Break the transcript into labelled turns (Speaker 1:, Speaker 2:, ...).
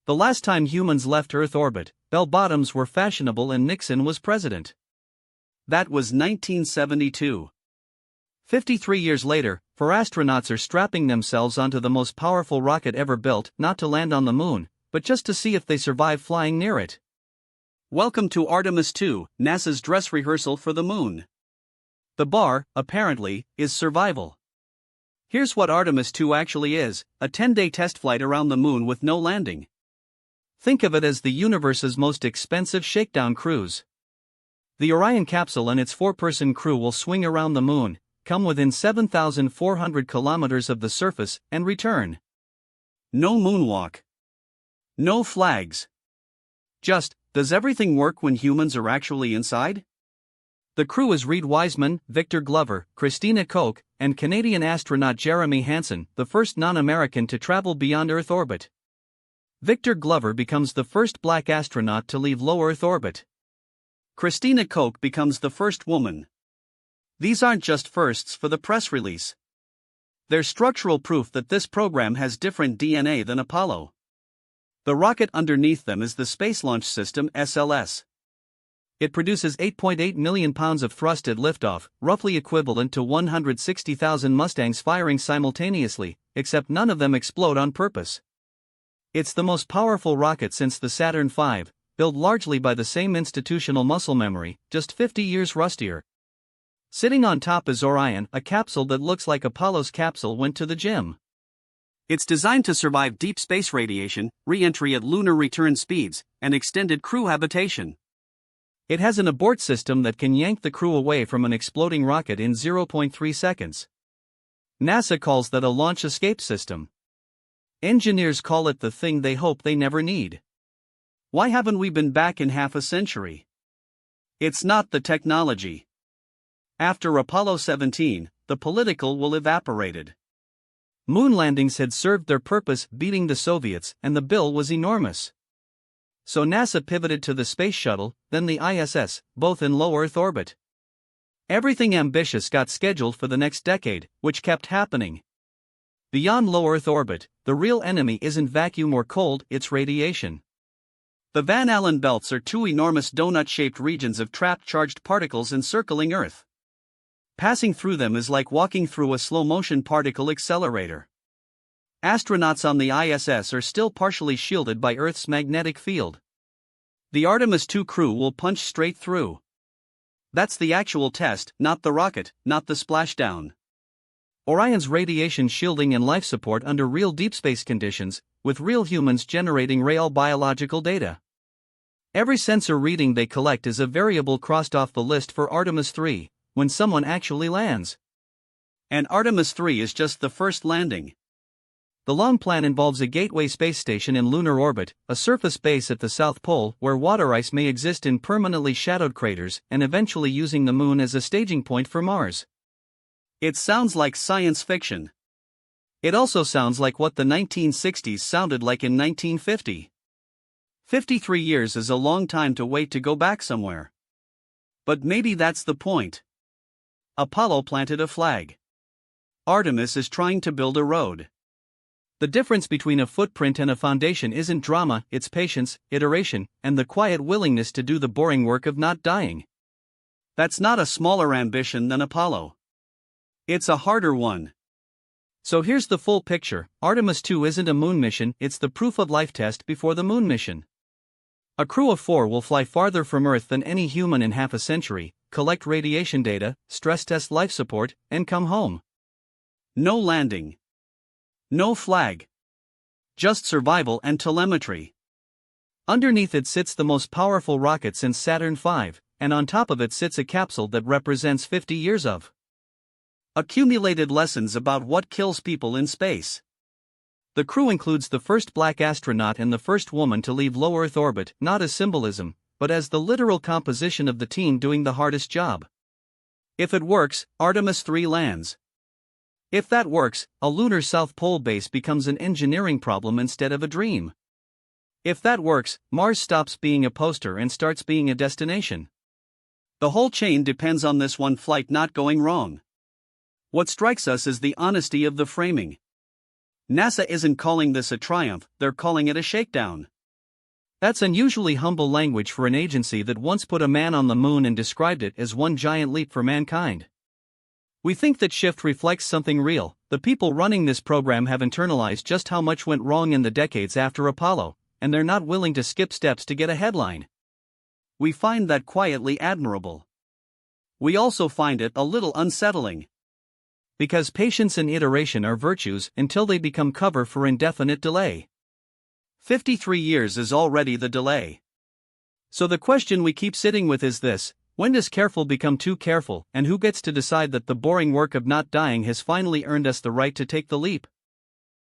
Speaker 1: The last time humans left Earth orbit, bell-bottoms were fashionable and Nixon was president. That was 1972. 53 years later, 4 astronauts are strapping themselves onto the most powerful rocket ever built, not to land on the moon, but just to see if they survive flying near it. Welcome to Artemis 2, NASA's dress rehearsal for the moon. The bar, apparently, is survival. Here's what Artemis 2 actually is: a 10-day test flight around the moon with no landing. Think of it as the universe's most expensive shakedown cruise. The Orion capsule and its 4-person crew will swing around the moon, come within 7,400 kilometers of the surface, and return. No moonwalk. No flags. Just, does everything work when humans are actually inside? The crew is Reed Wiseman, Victor Glover, Christina Koch, and Canadian astronaut Jeremy Hansen, the first non-American to travel beyond Earth orbit. Victor Glover becomes the first black astronaut to leave low Earth orbit. Christina Koch becomes the first woman. These aren't just firsts for the press release. They're structural proof that this program has different DNA than Apollo. The rocket underneath them is the Space Launch System (SLS). It produces 8.8 million pounds of thrust at liftoff, roughly equivalent to 160,000 Mustangs firing simultaneously, except none of them explode on purpose. It's the most powerful rocket since the Saturn V, built largely by the same institutional muscle memory, just 50 years rustier. Sitting on top is Orion, a capsule that looks like Apollo's capsule went to the gym. It's designed to survive deep space radiation, re-entry at lunar return speeds, and extended crew habitation. It has an abort system that can yank the crew away from an exploding rocket in 0.3 seconds. NASA calls that a launch escape system. Engineers call it the thing they hope they never need. Why haven't we been back in half a century? It's not the technology. After Apollo 17, the political will evaporated. Moon landings had served their purpose, beating the Soviets, and the bill was enormous. So NASA pivoted to the Space Shuttle, then the ISS, both in low Earth orbit. Everything ambitious got scheduled for the next decade, which kept happening. Beyond low Earth orbit, the real enemy isn't vacuum or cold, it's radiation. The Van Allen belts are 2 enormous donut-shaped regions of trapped charged particles encircling Earth. Passing through them is like walking through a slow-motion particle accelerator. Astronauts on the ISS are still partially shielded by Earth's magnetic field. The Artemis 2 crew will punch straight through. That's the actual test, not the rocket, not the splashdown. Orion's radiation shielding and life support under real deep space conditions, with real humans generating real biological data. Every sensor reading they collect is a variable crossed off the list for Artemis 3, when someone actually lands. And Artemis 3 is just the first landing. The long plan involves a gateway space station in lunar orbit, a surface base at the South Pole where water ice may exist in permanently shadowed craters, and eventually using the moon as a staging point for Mars. It sounds like science fiction. It also sounds like what the 1960s sounded like in 1950. 53 years is a long time to wait to go back somewhere. But maybe that's the point. Apollo planted a flag. Artemis is trying to build a road. The difference between a footprint and a foundation isn't drama, it's patience, iteration, and the quiet willingness to do the boring work of not dying. That's not a smaller ambition than Apollo. It's a harder one. So here's the full picture: Artemis 2 isn't a moon mission, it's the proof of life test before the moon mission. A crew of 4 will fly farther from Earth than any human in half a century, collect radiation data, stress test life support, and come home. No landing. No flag. Just survival and telemetry. Underneath it sits the most powerful rocket since Saturn V, and on top of it sits a capsule that represents 50 years of accumulated lessons about what kills people in space. The crew includes the first black astronaut and the first woman to leave low Earth orbit, not as symbolism, but as the literal composition of the team doing the hardest job. If it works, Artemis 3 lands. If that works, a lunar South Pole base becomes an engineering problem instead of a dream. If that works, Mars stops being a poster and starts being a destination. The whole chain depends on this one flight not going wrong. What strikes us is the honesty of the framing. NASA isn't calling this a triumph, they're calling it a shakedown. That's unusually humble language for an agency that once put a man on the moon and described it as one giant leap for mankind. We think that shift reflects something real. The people running this program have internalized just how much went wrong in the decades after Apollo, and they're not willing to skip steps to get a headline. We find that quietly admirable. We also find it a little unsettling. Because patience and iteration are virtues until they become cover for indefinite delay. 53 years is already the delay. So the question we keep sitting with is this: when does careful become too careful, and who gets to decide that the boring work of not dying has finally earned us the right to take the leap?